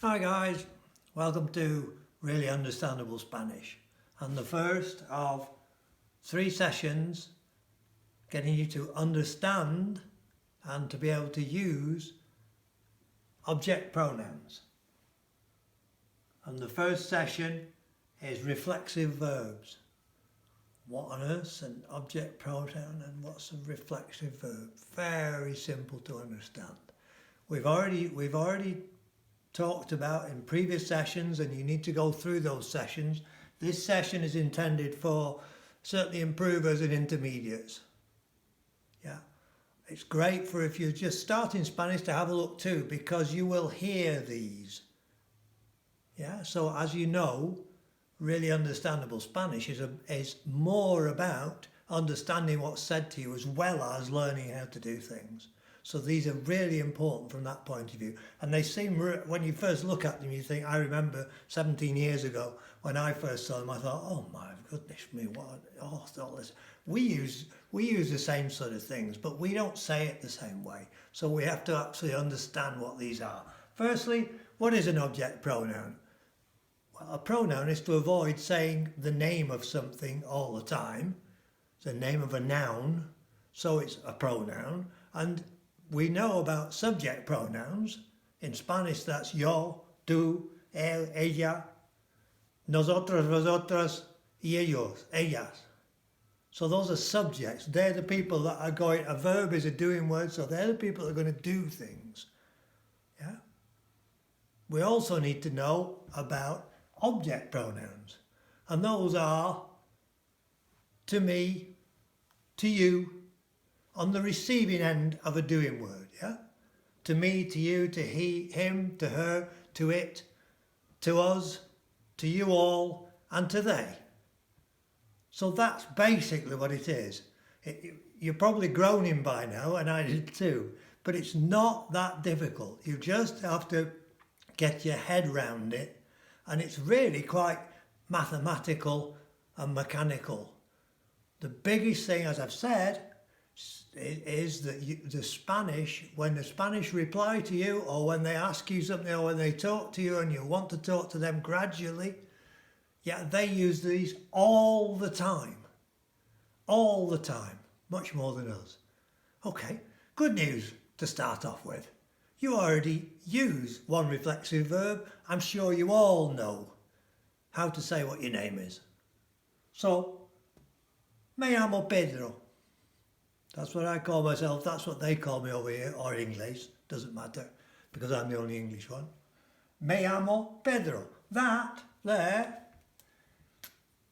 Hi guys, welcome to Really Understandable Spanish, and the first of 3 sessions getting you to understand and to be able to use object pronouns. And the first session is reflexive verbs. What on earth's an object pronoun and what's a reflexive verb? Very simple to understand. We've already talked about in previous sessions, and you need to go through those sessions. This session is intended for certainly improvers and intermediates. Yeah, it's great for if you're just starting Spanish to have a look too, because you will hear these. Yeah, so as you know, really understandable Spanish is more about understanding what's said to you as well as learning how to do things. So these are really important from that point of view. And they seem, when you first look at them, you think, I remember 17 years ago when I first saw them, I thought, oh my goodness me, what all this. We use the same sort of things, but we don't say it the same way. So we have to actually understand what these are. Firstly, what is an object pronoun? Well, a pronoun is to avoid saying the name of something all the time. It's the name of a noun, so it's a pronoun. And we know about subject pronouns. In Spanish, that's yo, tú, él, ella, nosotros, vosotras, y ellos, ellas. So those are subjects. They're the people that are going, a verb is a doing word, so they're the people that are going to do things. Yeah. We also need to know about object pronouns. And those are to me, to you, on the receiving end of a doing word, yeah? To me, to you, to he, him, to her, to it, to us, to you all, and to they. So that's basically what it is. You're probably groaning by now, and I did too, but it's not that difficult. You just have to get your head round it, and it's really quite mathematical and mechanical. The biggest thing, as I've said, is that the Spanish, when the Spanish reply to you, or when they ask you something, or when they talk to you and you want to talk to them gradually, yeah, they use these all the time, much more than us. Okay, good news to start off with. You already use one reflexive verb. I'm sure you all know how to say what your name is. So, me llamo Pedro. That's what I call myself, that's what they call me over here, or English, doesn't matter, because I'm the only English one. Me llamo Pedro. That there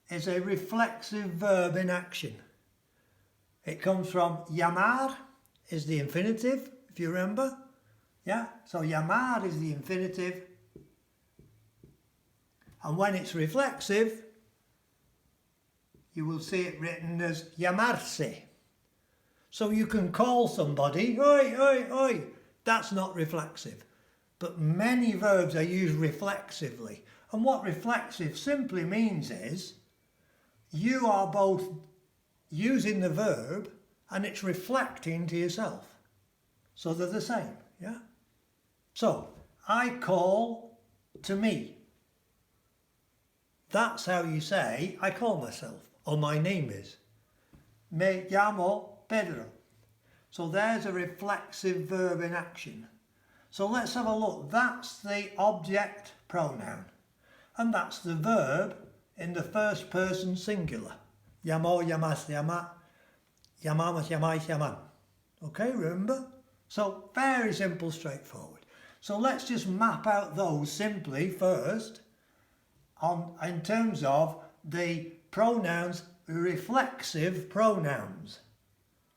is a reflexive verb in action. It comes from llamar is the infinitive, if you remember. Yeah, so llamar is the infinitive. And when it's reflexive, you will see it written as llamarse. So you can call somebody, oi, oi, oi. That's not reflexive. But many verbs are used reflexively. And what reflexive simply means is you are both using the verb and it's reflecting to yourself. So they're the same, yeah? So, I call to me. That's how you say, I call myself, or my name is. Me llamo Pedro. So there's a reflexive verb in action. So let's have a look. That's the object pronoun. And that's the verb in the first person singular. Llamo, llamas, llama, llamamos, llamáis, llaman. Okay, remember? So very simple, straightforward. So let's just map out those simply first in terms of the pronouns, reflexive pronouns.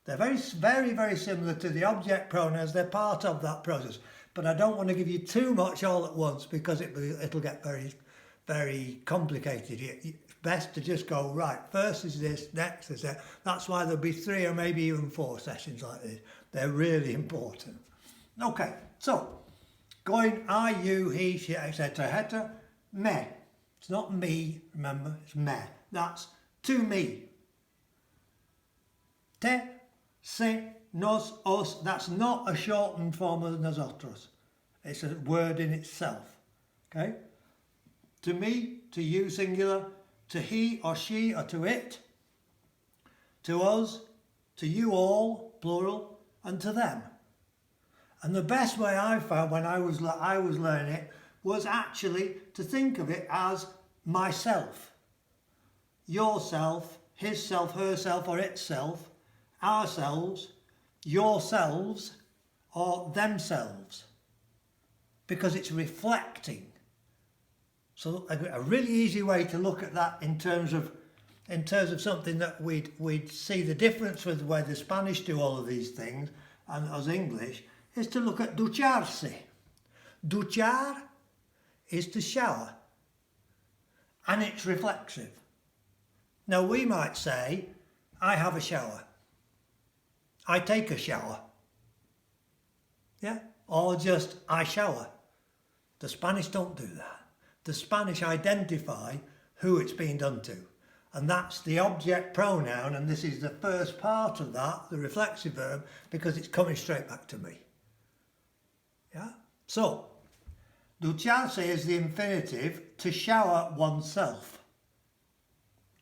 They're very, very similar to the object pronouns. They're part of that process. But I don't want to give you too much all at once because it'll get very, very complicated. It's best to just go, right, first is this, next is that. That's why there'll be 3 or maybe even 4 sessions like this. They're really important. Okay, so going I, you, he, she, etc., etc. Me. It's not me, remember, it's me. That's to me. Te, se, nos, os. That's not a shortened form of nosotros. It's a word in itself. Okay? To me, to you singular, to he or she or to it, to us, to you all, plural, and to them. And the best way I found when I was learning it was actually to think of it as myself, yourself, his self, herself or itself, ourselves, yourselves or themselves, because it's reflecting. So a really easy way to look at that in terms of something that we'd see the difference with the way the Spanish do all of these things and us English is to look at ducharse. Duchar is to shower, and it's reflexive. Now we might say, I have a shower. I take a shower. Yeah? Or just, I shower. The Spanish don't do that. The Spanish identify who it's being done to. And that's the object pronoun, and this is the first part of that, the reflexive verb, because it's coming straight back to me. Yeah? So, ducharse is the infinitive, to shower oneself.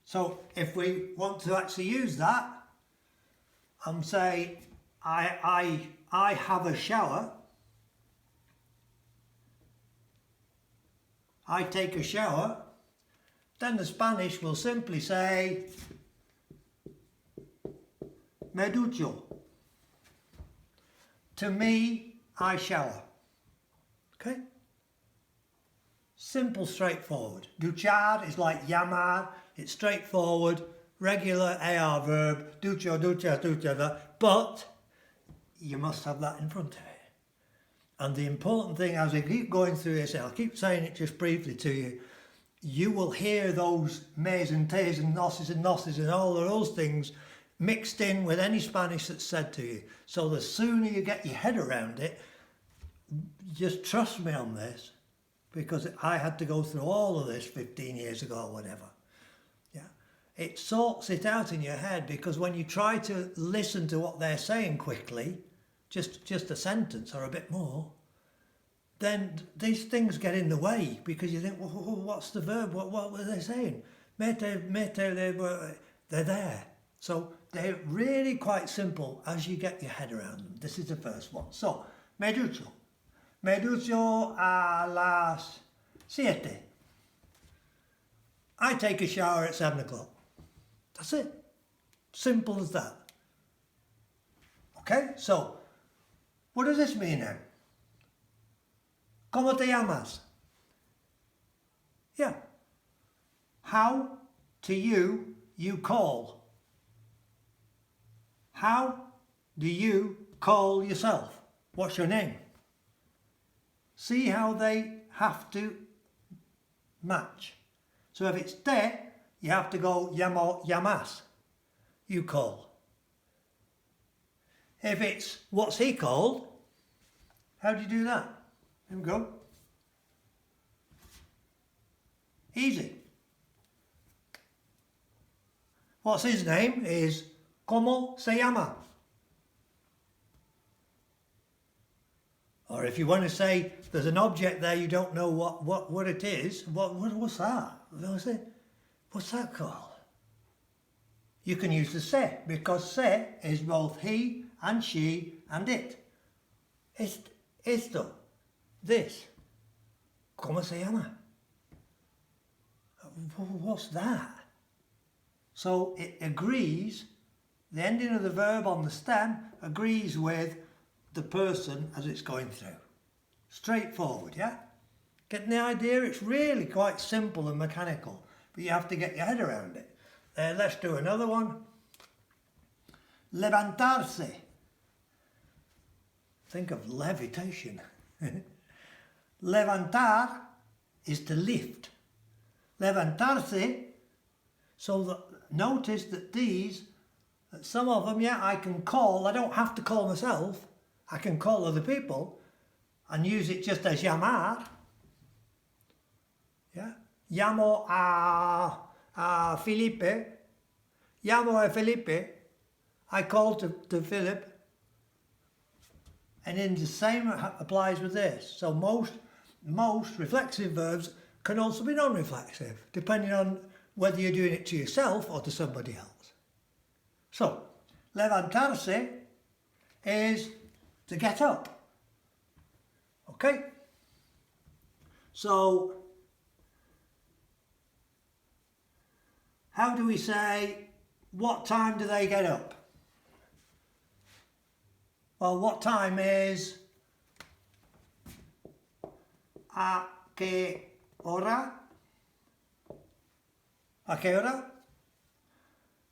So, if we want to actually use that and say, I have a shower, I take a shower, then the Spanish will simply say, me ducho. To me, I shower. Okay? Simple, straightforward. Duchar is like llamar, it's straightforward, regular AR verb, ducho, ducha, ducha, but you must have that in front of it. And the important thing, as I keep going through this, I'll keep saying it just briefly to you, you will hear those mes and tes and noses and noses and all of those things mixed in with any Spanish that's said to you. So the sooner you get your head around it, just trust me on this, because I had to go through all of this 15 years ago or whatever. Yeah, it sorts it out in your head, because when you try to listen to what they're saying quickly, just a sentence or a bit more, then these things get in the way, because you think, well, what's the verb? What were they saying? Mete, they're there. So they're really quite simple as you get your head around them. This is the first one. So, me ducho. Me ducho a las 7. I take a shower at 7 o'clock. That's it. Simple as that. Okay, so what does this mean then? ¿Cómo te llamas? Yeah. How to you, you call. How do you call yourself? What's your name? See how they have to match. So if it's te, you have to go llamo, llamas. You call. If it's what's he called, how do you do that? Here we go. Easy. What's his name is ¿Cómo se llama? Or if you want to say there's an object there you don't know what it is, what's that? What's that called? You can use the se, because se is both he and she and it. Esto. This. ¿Cómo se llama? What's that? So it agrees, the ending of the verb on the stem agrees with the person as it's going through. Straightforward, yeah? Getting the idea? It's really quite simple and mechanical, but you have to get your head around it. Let's do another one. Levantarse. Think of levitation. Levantar is to lift. Levantarse, so that, notice that some of them, yeah, I can call. I don't have to call myself. I can call other people and use it just as llamar. Yeah? Llamo a Felipe. Llamo a Felipe. I call to Philip. And then the same applies with this. So most reflexive verbs can also be non-reflexive, depending on whether you're doing it to yourself or to somebody else. So, levantarse is to get up. Okay? So, how do we say, what time do they get up? Well, what time is a qué hora? A qué hora?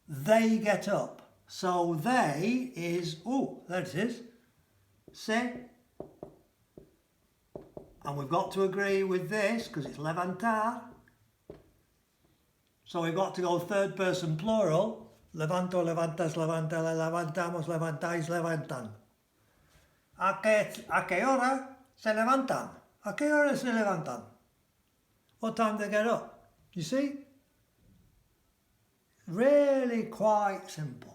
They get up. So they is, oh, there it is, se. And we've got to agree with this because it's levantar. So we've got to go third person plural. Levanto, levantas, levanta, levantamos, levantáis, levantan. ¿A qué hora se levantan? ¿A qué hora se levantan? What time they get up? You see? Really quite simple.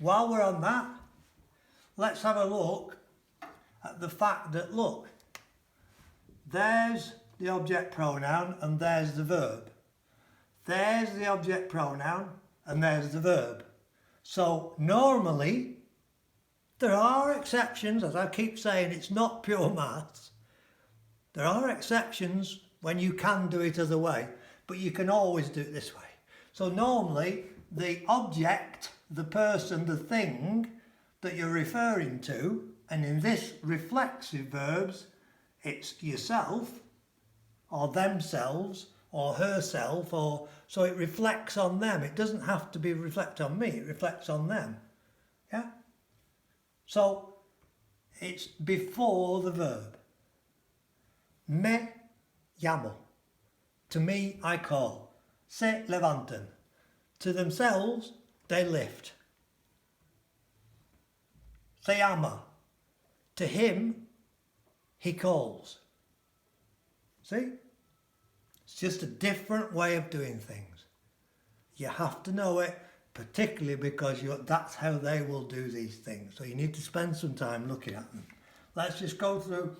While we're on that, let's have a look at the fact that, look, there's the object pronoun and there's the verb. There's the object pronoun and there's the verb. So normally, there are exceptions, as I keep saying, it's not pure maths. There are exceptions when you can do it other way, but you can always do it this way. So normally, the object, the person, the thing that you're referring to, and in this reflexive verbs, it's yourself, or themselves, or herself, or so it reflects on them. It doesn't have to be reflect on me, it reflects on them. Yeah? So it's before the verb. Me llamo. To me, I call. Se levantan. To themselves, they lift. Se llama. To him, he calls. See? It's just a different way of doing things. You have to know it, particularly because that's how they will do these things. So you need to spend some time looking at them. Let's just go through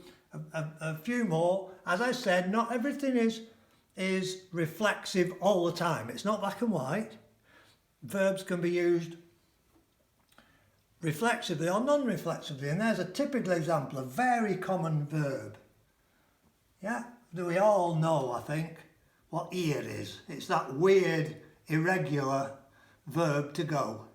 a few more. As I said, not everything is reflexive all the time. It's not black and white. Verbs can be used reflexively or non-reflexively. And there's a typical example, a very common verb. Yeah? Do we all know, I think, what ir is? It's that weird, irregular verb to go.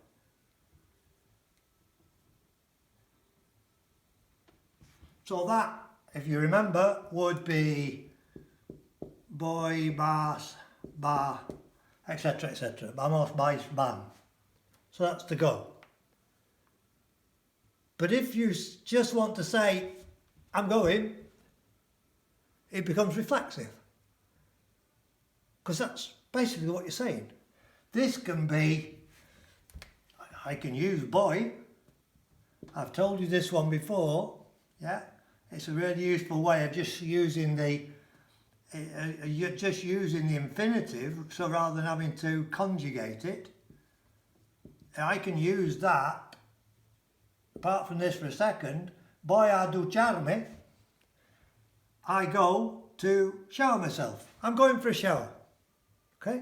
So that, if you remember, would be voy, vas, va, etc., etc. Vamos, vais, van. So that's to go. But if you just want to say, I'm going, it becomes reflexive. Because that's basically what you're saying. This can be, I can use boy. I've told you this one before. Yeah, it's a really useful way of just using the infinitive. So rather than having to conjugate it, I can use that. Apart from this for a second, voy a ducharme. I go to shower myself. I'm going for a shower. Okay?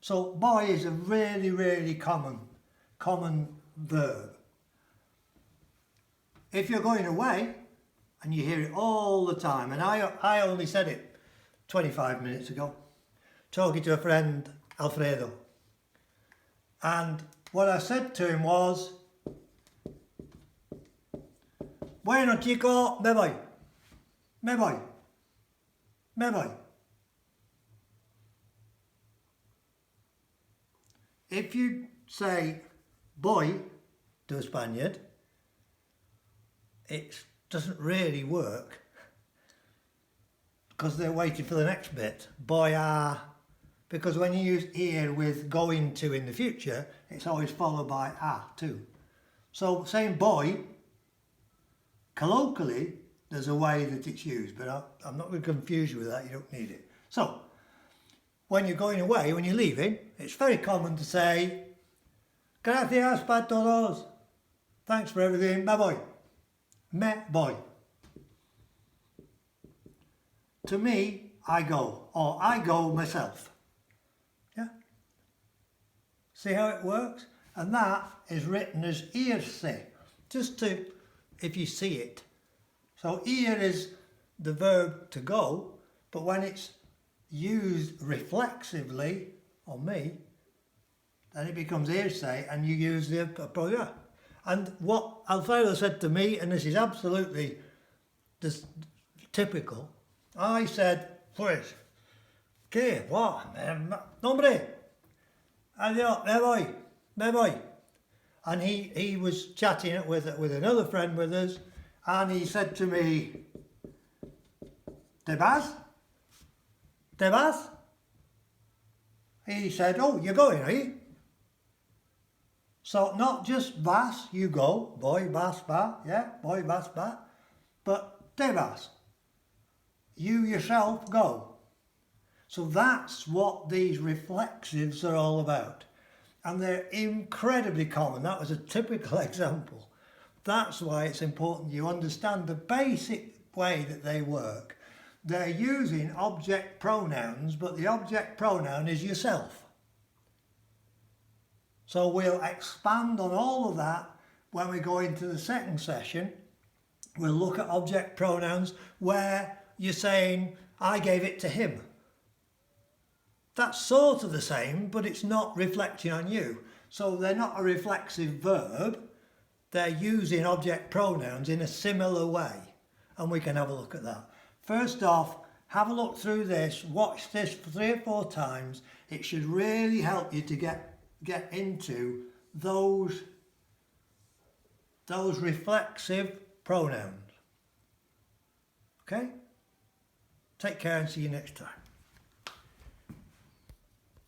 So boy is a really, really common verb. If you're going away and you hear it all the time, and I only said it 25 minutes ago, talking to a friend, Alfredo, and what I said to him was, bueno chico, me voy. Me voy. Me voy. If you say voy to a Spaniard, it doesn't really work because they're waiting for the next bit. Voy a, because when you use ir with going to in the future, it's always followed by a too. So saying boy, colloquially, there's a way that it's used, but I'm not going to confuse you with that, you don't need it. So, when you're going away, when you're leaving, it's very common to say, gracias para todos. Thanks for everything, me voy. Me voy. to me, I go, or I go myself. Yeah? See how it works? And that is written as irse, just to, if you see it. So ir is the verb to go, but when it's used reflexively on me, then it becomes irse, and you use the yeah. And what Alfredo said to me, and this is absolutely just typical, I said, pues, ¿qué? What? Nombre. Adiós, me voy. And he was chatting with another friend with us, and he said to me, ¿Te vas? ¿Te vas? He said, oh, you're going, are you? So not just vas, you go, voy, vas, va, yeah, voy, vas, va, but te vas, you yourself go. So that's what these reflexives are all about. And they're incredibly common. That was a typical example. That's why it's important you understand the basic way that they work. They're using object pronouns, but the object pronoun is yourself. So we'll expand on all of that when we go into the second session. We'll look at object pronouns where you're saying, I gave it to him. That's sort of the same, but it's not reflecting on you. So they're not a reflexive verb. They're using object pronouns in a similar way. And we can have a look at that. First off, have a look through this. Watch this 3 or 4 times. It should really help you to get into those reflexive pronouns. Okay? Take care and see you next time.